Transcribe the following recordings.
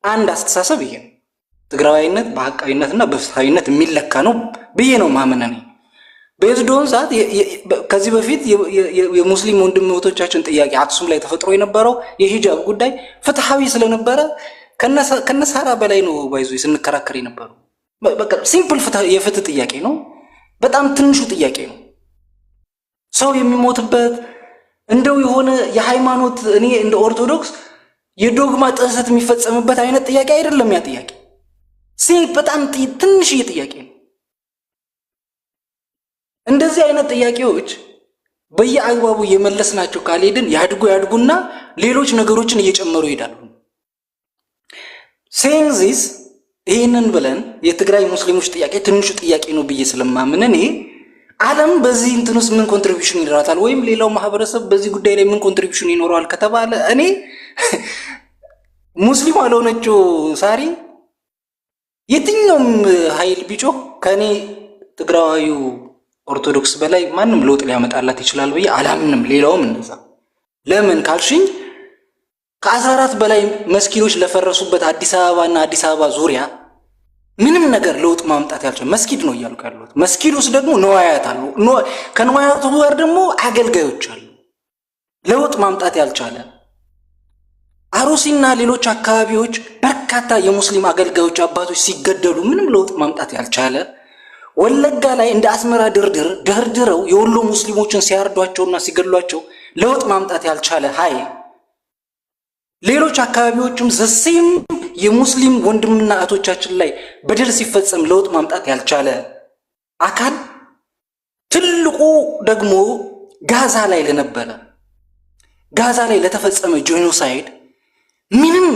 አንድ አስተሳሰብ ይሄ ነው። ትግራዋይነት በሐቃዊነትና በፍትሃዊነት የሚለካ ነው ብዬ ነው ማመን። በዝዶን ሰዓት ከዚህ በፊት የሙስሊም ወንድም እህቶቻችን ጥያቄ አክሱም ላይ ተፈጥሮ የነበረው የሂጃብ ጉዳይ ፍትሃዊ ስለነበረ ከነሳራ በላይ ነው ባይዞ ስንከራከር የነበረው። በቃ ሲምፕል የፍትህ ጥያቄ ነው። በጣም ትንሹ ጥያቄ ነው። ሰው የሚሞትበት እንደው የሆነ የሃይማኖት እኔ እንደ ኦርቶዶክስ የዶግማ ጥሰት የሚፈጸምበት አይነት ጥያቄ አይደለም። ያ ጥያቄ በጣም ትንሽዬ ጥያቄ ነው። እንደዚህ አይነት ጥያቄዎች በየአግባቡ እየመለስናቸው ካልሄድን ያድጉና ሌሎች ነገሮችን እየጨመሩ ይሄዳሉ። saying this ይህንን ብለን የትግራይ ሙስሊሞች ጥያቄ ትንሹ ጥያቄ ነው ብዬ ስለማምን እኔ ዓለም በዚህ እንትንስ ምን ኮንትሪቢዩሽን ይኖራታል ወይም ሌላው ማህበረሰብ በዚህ ጉዳይ ላይ ምን ኮንትሪቢዩሽን ይኖረዋል ከተባለ እኔ ሙስሊም አልሆነችው ሳሪ የትኛውም ኃይል ቢጮህ ከኔ ትግራዋዩ ኦርቶዶክስ በላይ ማንም ለውጥ ሊያመጣላት ይችላል ብዬ አላምንም። ሌላውም እንደዛ። ለምን ካልሽኝ ከ14 በላይ መስጊዶች ለፈረሱበት አዲስ አበባና አዲስ አበባ ዙሪያ ምንም ነገር ለውጥ ማምጣት ያልቻለ መስጊድ ነው እያልኩ ያለሁት። መስጊድ ውስጥ ደግሞ ነዋያት አሉ። ከነዋያቱ ጋር ደግሞ አገልጋዮች አሉ። ለውጥ ማምጣት ያልቻለ አሩሲና ሌሎች አካባቢዎች በርካታ የሙስሊም አገልጋዮች አባቶች ሲገደሉ ምንም ለውጥ ማምጣት ያልቻለ ወለጋ ላይ እንደ አስመራ ድርድረው የወሎ ሙስሊሞችን ሲያርዷቸውና ሲገድሏቸው ለውጥ ማምጣት ያልቻለ ኃይል ሌሎች አካባቢዎችም ዘሴም የሙስሊም ወንድምና እህቶቻችን ላይ በደል ሲፈጸም ለውጥ ማምጣት ያልቻለ አካል ትልቁ ደግሞ ጋዛ ላይ ለተፈጸመ ጄኖሳይድ ምንም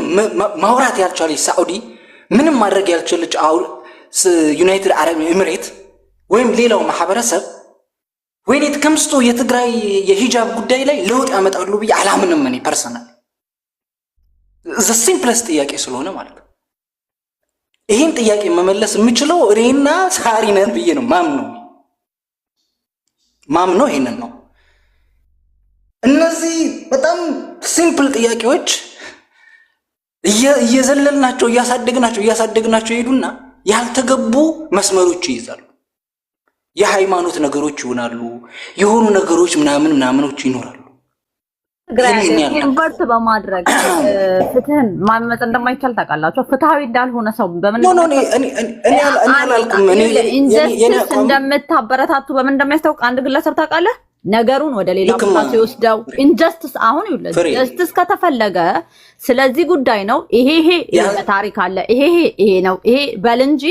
ማውራት ያልቻለች ሳዑዲ ምንም ማድረግ ያልቻለች ዩናይትድ አረብ ኤሚሬት ወይም ሌላው ማህበረሰብ ወይኔት ከምስቶ የትግራይ የሂጃብ ጉዳይ ላይ ለውጥ ያመጣሉ ብዬ አላምንም። እኔ ፐርሰናል ዘ ሲምፕለስት ጥያቄ ስለሆነ ማለት ነው። ይሄን ጥያቄ መመለስ የምችለው እኔና ሳሪ ነን ብዬ ነው ማምነው ይሄንን ነው። እነዚህ በጣም ሲምፕል ጥያቄዎች እየዘለልናቸው እያሳደግናቸው ይሄዱና ያልተገቡ መስመሮች ይይዛሉ። የሃይማኖት ነገሮች ይሆናሉ። የሆኑ ነገሮች ምናምኖች ይኖራሉ። ኢንቨርት በማድረግ ፍትህን ማመጥ እንደማይቻል ታውቃላችሁ። ፍትሃዊ እንዳልሆነ ሰው በምን ኢንጀስቲስ እንደምታበረታቱ በምን እንደሚያስታውቅ አንድ ግለሰብ ታውቃለህ? ነገሩን ወደ ሌላ ቦታ ሲወስደው ኢንጀስቲስ አሁን ይውላል። ጀስቲስ ከተፈለገ ስለዚህ ጉዳይ ነው ይሄ ታሪክ አለ ይሄ ነው ይሄ በል እንጂ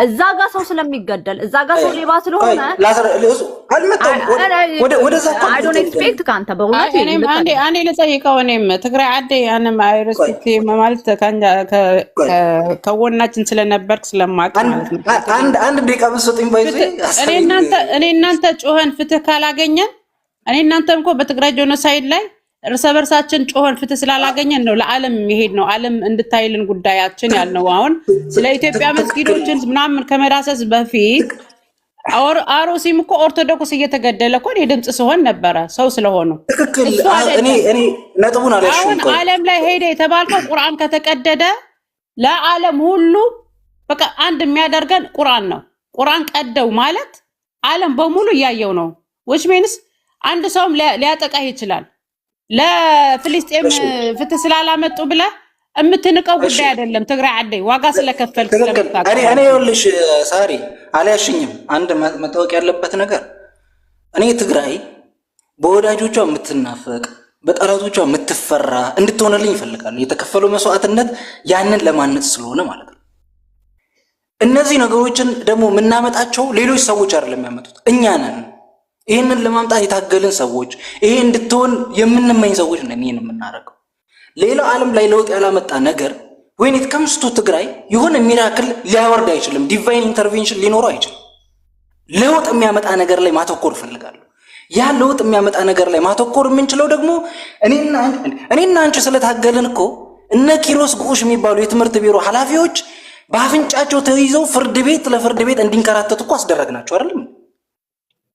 እዛ ጋር ሰው ስለሚገደል እዛ ጋር ሰው ሌባ ስለሆነ I don't expect ካንተ በእውነት አንዴ ልጠይቀው። እኔም ትግራይ ዓዴ ያንም አይረስቲ ማለት ከወናችን ስለነበርክ ስለማቅ ማለት ነው። አንድ ደቂቃ ብትሰጡኝ ባይዘ እኔ እናንተ ጮኸን ፍትህ ካላገኘን እኔ እናንተም እኮ በትግራይ ጄኖሳይድ ላይ እርስ በርሳችን ጮኸን ፍትህ ስላላገኘን ነው ለዓለም የሚሄድ ነው ዓለም እንድታይልን ጉዳያችን ያልነው። አሁን ስለ ኢትዮጵያ መስጊዶችን ምናምን ከመዳሰስ በፊት አሩሲም እኮ ኦርቶዶክስ እየተገደለ እኮ የድምጽ ሲሆን ነበረ ሰው ስለሆኑ ትክክል። እኔ ነጥቡን አላሽም። አሁን ዓለም ላይ ሄደ የተባልከው ቁርአን ከተቀደደ ለዓለም ሁሉ በቃ አንድ የሚያደርገን ቁርአን ነው። ቁርአን ቀደው ማለት ዓለም በሙሉ እያየው ነው። which means አንድ ሰውም ሊያጠቃህ ይችላል። ለፍልስጤም ፍትህ ስላላመጡ ብለ እምትንቀው ጉዳይ አይደለም። ትግራይ ዓዴ ዋጋ ስለከፈልክ ስለምታውቅ እኔ ይኸውልሽ ሳሪ አልያሽኝም። አንድ መታወቅ ያለበት ነገር እኔ ትግራይ በወዳጆቿ የምትናፈቅ በጠላቶቿ የምትፈራ እንድትሆንልኝ ይፈልጋሉ። የተከፈለው መስዋዕትነት ያንን ለማነጽ ስለሆነ ማለት ነው። እነዚህ ነገሮችን ደግሞ የምናመጣቸው ሌሎች ሰዎች አይደለም የሚያመጡት፣ እኛ ነን። ይሄንን ለማምጣት የታገልን ሰዎች ይሄ እንድትሆን የምንመኝ ሰዎች ነን ይሄን የምናደርገው። ሌላው ዓለም ላይ ለውጥ ያላመጣ ነገር when it comes to ትግራይ የሆነ ሚራክል ሊያወርድ አይችልም። ዲቫይን ኢንተርቬንሽን ሊኖረው አይችልም። ለውጥ የሚያመጣ ነገር ላይ ማተኮር ፈልጋለሁ። ያ ለውጥ የሚያመጣ ነገር ላይ ማተኮር የምንችለው ደግሞ እኔና አንቺ ስለታገልን እኮ እነ ኪሮስ ጉሽ የሚባሉ የትምህርት ቢሮ ኃላፊዎች በአፍንጫቸው ተይዘው ፍርድ ቤት እንዲንከራተቱ እኮ አስደረግናቸው አይደለም?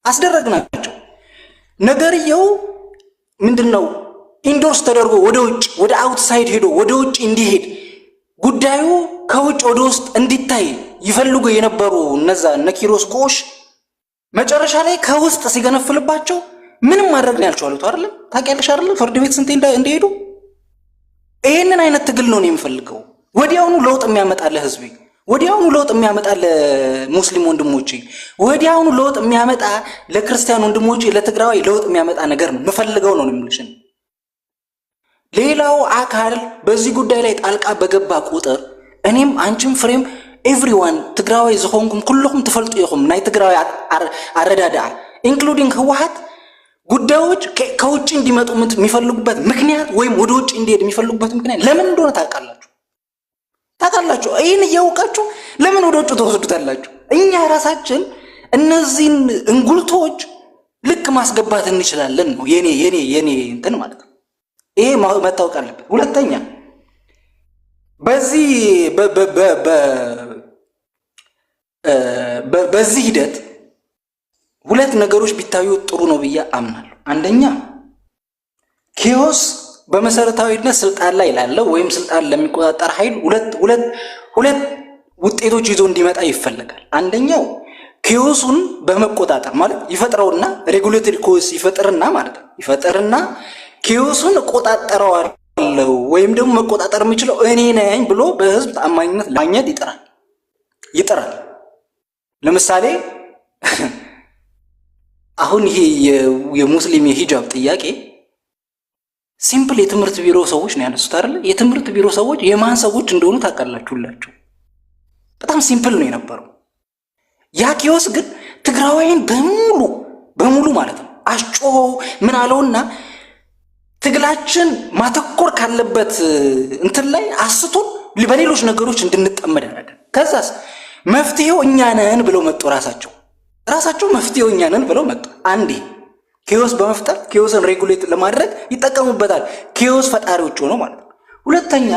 አስደረግናቸው። ነገርየው ምንድነው? ኢንዶርስ ተደርጎ ወደ ውጭ ወደ አውትሳይድ ሄዶ ወደ ውጭ እንዲሄድ ጉዳዩ ከውጭ ወደ ውስጥ እንዲታይ ይፈልጉ የነበሩ እነዛ ነኪሮስ ጎሽ መጨረሻ ላይ ከውስጥ ሲገነፍልባቸው ምንም ማድረግ ነው ያልቻሉት አይደል? ታውቂያለሽ አይደል? ፍርድ ቤት ስንቴ እንደሄዱ። ይሄንን አይነት ትግል ነው የሚፈልገው። ወዲያውኑ ለውጥ የሚያመጣለ ህዝቤ፣ ወዲያውኑ ለውጥ የሚያመጣለ ሙስሊም ወንድሞቼ፣ ወዲያውኑ ለውጥ የሚያመጣ ለክርስቲያን ወንድሞቼ፣ ለትግራዋይ ለውጥ የሚያመጣ ነገር ነው የምፈልገው ነው የምልሽ። ሌላው አካል በዚህ ጉዳይ ላይ ጣልቃ በገባ ቁጥር እኔም አንቺም ፍሬም ኤቭሪዋን ትግራዋይ ዝሆንኩም ኩልኩም ትፈልጡ ይኹም ናይ ትግራዋይ አረዳዳ ኢንክሉዲንግ ህወሓት ጉዳዮች ከውጭ እንዲመጡ የሚፈልጉበት ምክንያት ወይም ወደ ውጭ እንዲሄድ የሚፈልጉበት ምክንያት ለምን እንደሆነ ታውቃላችሁ? ይህን እያወቃችሁ ለምን ወደ ውጭ ተወስዱታላችሁ? እኛ ራሳችን እነዚህን እንጉልቶች ልክ ማስገባት እንችላለን ነው የኔ እንትን ማለት ነው። ይሄ መታወቅ አለበት። ሁለተኛ በዚህ ሂደት ሁለት ነገሮች ቢታዩ ጥሩ ነው ብዬ አምናለሁ። አንደኛ ኬዎስ በመሰረታዊነት ስልጣን ላይ ላለው ወይም ስልጣን ለሚቆጣጠር ኃይል ሁለት ውጤቶች ይዞ እንዲመጣ ይፈልጋል። አንደኛው ኬዎሱን በመቆጣጠር ማለት ይፈጥረውና ሬጉሌተሪ ኬዎስ ይፈጥርና ማለት ነው ይፈጥርና ኬዎሱን እቆጣጠረዋለሁ ወይም ደግሞ መቆጣጠር የምችለው እኔ ነኝ ብሎ በህዝብ ተአማኝነት ለማግኘት ይጥራል። ለምሳሌ አሁን ይሄ የሙስሊም የሂጃብ ጥያቄ ሲምፕል የትምህርት ቢሮ ሰዎች ነው ያነሱት አይደል? የትምህርት ቢሮ ሰዎች የማን ሰዎች እንደሆኑ ታውቃላችሁላችሁ። በጣም ሲምፕል ነው የነበረው። ያ ኬዎስ ግን ትግራዋይን በሙሉ ማለት ነው አስጮኸው ምን አለውና ትግላችን ማተኮር ካለበት እንትን ላይ አስቶን በሌሎች ነገሮች እንድንጠመድ ያደረገ። ከዛስ መፍትሄው እኛ ነን ብለው መጡ። ራሳቸው መፍትሄው እኛ ነን ብለው መጡ። አንዴ ኬዎስ በመፍጠር ኬዎስን ሬጉሌት ለማድረግ ይጠቀሙበታል። ኬዎስ ፈጣሪዎች ሆነው ማለት ነው። ሁለተኛ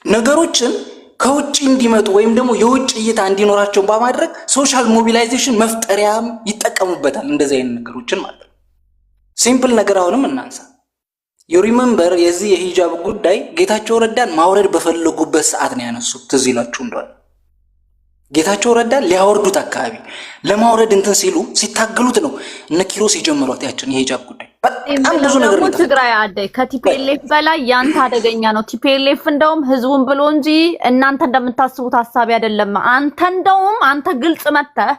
ነገሮችን ከውጭ እንዲመጡ ወይም ደግሞ የውጭ እይታ እንዲኖራቸው በማድረግ ሶሻል ሞቢላይዜሽን መፍጠሪያም ይጠቀሙበታል። እንደዚህ አይነት ነገሮችን ማለት ነው። ሲምፕል ነገር አሁንም እናንሳ። ሪመምበር የዚህ የሂጃብ ጉዳይ ጌታቸው ረዳን ማውረድ በፈለጉበት ሰዓት ነው ያነሱት። ትዝ ይላችሁ እንደሆነ ጌታቸው ረዳን ሊያወርዱት አካባቢ ለማውረድ እንትን ሲሉ ሲታገሉት ነው እነ ኪሮስ የጀመሯት ያችን የሂጃብ ጉዳይ። በጣም ብዙ ነገር ነው። ትግራይ አደይ ከቲፒኤልኤፍ በላይ ያንተ አደገኛ ነው። ቲፒኤልኤፍ እንደውም ህዝቡን ብሎ እንጂ እናንተ እንደምታስቡት ሐሳቢ አይደለም። አንተ ግልጽ መተህ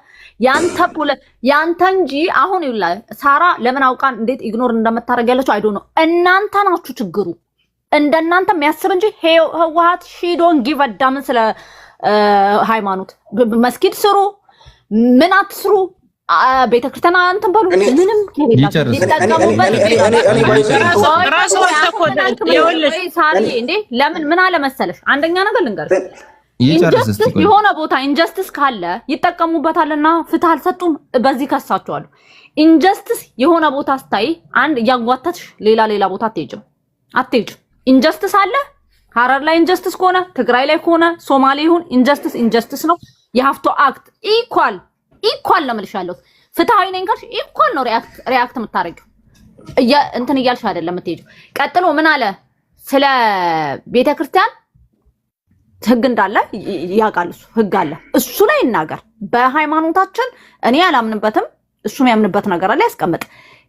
ያንተ እንጂ አሁን ይላ ሳራ ለምን አውቃን እንዴት ኢግኖር እንደምታደርግ ያለችው አይዶ ነው። እናንተ ናችሁ ችግሩ። እንደናንተ የሚያስብ እንጂ ህወሓት ሺዶን ጊቭ አዳምን ስለ ሃይማኖት መስጊድ ስሩ ምን አትስሩ ቤተክርስቲያን አንተን በሉ ምንም ለምን ምን አለ መሰለሽ አንደኛ ነገር ልንገርሽ ኢንጀስቲስ የሆነ ቦታ ኢንጀስቲስ ካለ ይጠቀሙበታልና ፍትህ አልሰጡም በዚህ ከሳቸዋል። ኢንጀስቲስ የሆነ ቦታ ስታይ አንድ ያጓተትሽ ሌላ ቦታ አትሄጂም። ኢንጀስቲስ አለ ሐረር ላይ ኢንጀስቲስ ከሆነ ትግራይ ላይ ከሆነ ሶማሌ ይሁን ኢንጀስቲስ ነው። የሀፍቶ አክት ኢኳል ነው የምልሻለሁ። ፍትሃዊ ነኝ ካልሽ ኢኳል ነው ሪአክት የምታረጊው እንትን እያልሽ አይደለም የምትሄጂው። ቀጥሎ ምን አለ ስለ ቤተክርስቲያን ህግ እንዳለ ያውቃል። እሱ ህግ አለ እሱ ላይ ይናገር። በሃይማኖታችን እኔ አላምንበትም እሱ የሚያምንበት ነገር አለ ያስቀምጥ።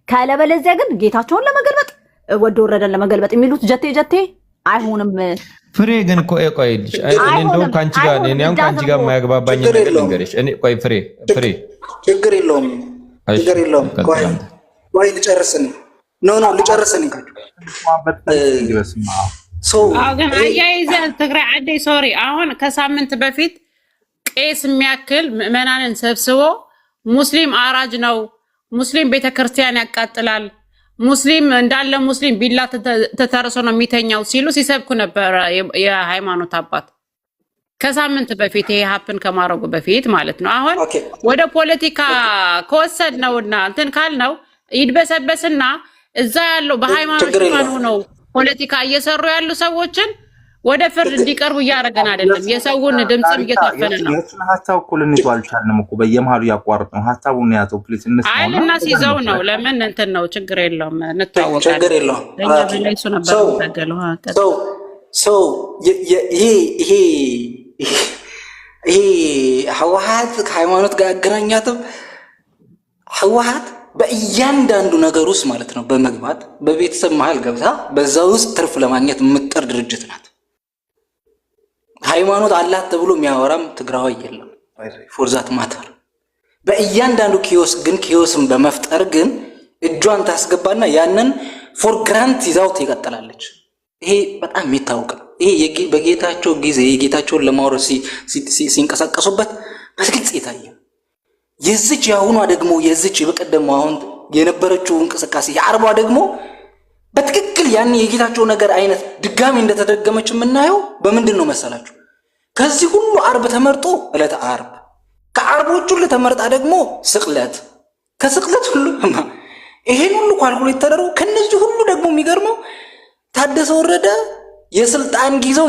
ካለበለዚያ ግን ጌታቸውን ለመገልበጥ ወደ ወረደን ለመገልበጥ የሚሉት ጀቴ አይሆንም። ፍሬ ግን እኮ ቆይልሽ እኔ እንደውም ካንቺ ጋር የማያግባባኝ ነገር ልንገርሽ። እኔ ቆይ ፍሬ ችግር የለውም ቆይ ልጨርስን ግን አያይዘን ትግራይ አደይ ሶሪ አሁን ከሳምንት በፊት ቄስ የሚያክል ምዕመናንን ሰብስቦ ሙስሊም አራጅ ነው፣ ሙስሊም ቤተክርስቲያን ያቃጥላል፣ ሙስሊም እንዳለ ሙስሊም ቢላ ተተርሶ ነው የሚተኛው ሲሉ ሲሰብኩ ነበር የሃይማኖት አባት ከሳምንት በፊት ይሄ ሀፕን ከማረጉ በፊት ማለት ነው። አሁን ወደ ፖለቲካ ከወሰድነውና እንትን ካልነው ይድበሰበስና እዛ ያለው በሃይማኖት ነው ፖለቲካ እየሰሩ ያሉ ሰዎችን ወደ ፍርድ እንዲቀርቡ እያደረገን አይደለም። የሰውን ድምጽም እየታፈነ ነው። ሀሳብ እኮ ልንይዘው አልቻልንም እኮ በየመሃሉ ያቋርጥ ነው። ሀሳቡን ያዘው ፕሊስ እንስማው። አይልና ሲይዘው ነው ለምን እንትን ነው ችግር የለውም እንታወቃለን። ችግር የለውም። ይሄ ህወሓት ከሃይማኖት ጋር ያገናኛትም ህወሓት በእያንዳንዱ ነገር ውስጥ ማለት ነው በመግባት በቤተሰብ መሃል ገብታ በዛ ውስጥ ትርፍ ለማግኘት የምትጠር ድርጅት ናት። ሃይማኖት አላት ተብሎ የሚያወራም ትግራዋይ የለም። ፎርዛት ማተር በእያንዳንዱ ኪዮስን በመፍጠር ግን እጇን ታስገባና ያንን ፎር ግራንት ይዛው ትቀጥላለች። ይሄ በጣም የሚታወቅ ነው። ይሄ በጌታቸው ጊዜ የጌታቸውን ለማውረስ ሲንቀሳቀሱበት በግልጽ የታየ የዚች ያሁኗ ደግሞ የዚች በቀደሙ አሁን የነበረችው እንቅስቃሴ የአርቧ ደግሞ በትክክል ያን የጌታቸው ነገር አይነት ድጋሚ እንደተደገመች የምናየው በምንድን ነው መሰላችሁ? ከዚህ ሁሉ አርብ ተመርጦ ዕለተ አርብ፣ ከአርቦች ሁሉ ተመርጣ ደግሞ ስቅለት፣ ከስቅለት ሁሉ ይሄን ሁሉ ኳልኩሌት ተደርጎ ከነዚህ ሁሉ ደግሞ የሚገርመው ታደሰ ወረደ የስልጣን ጊዜው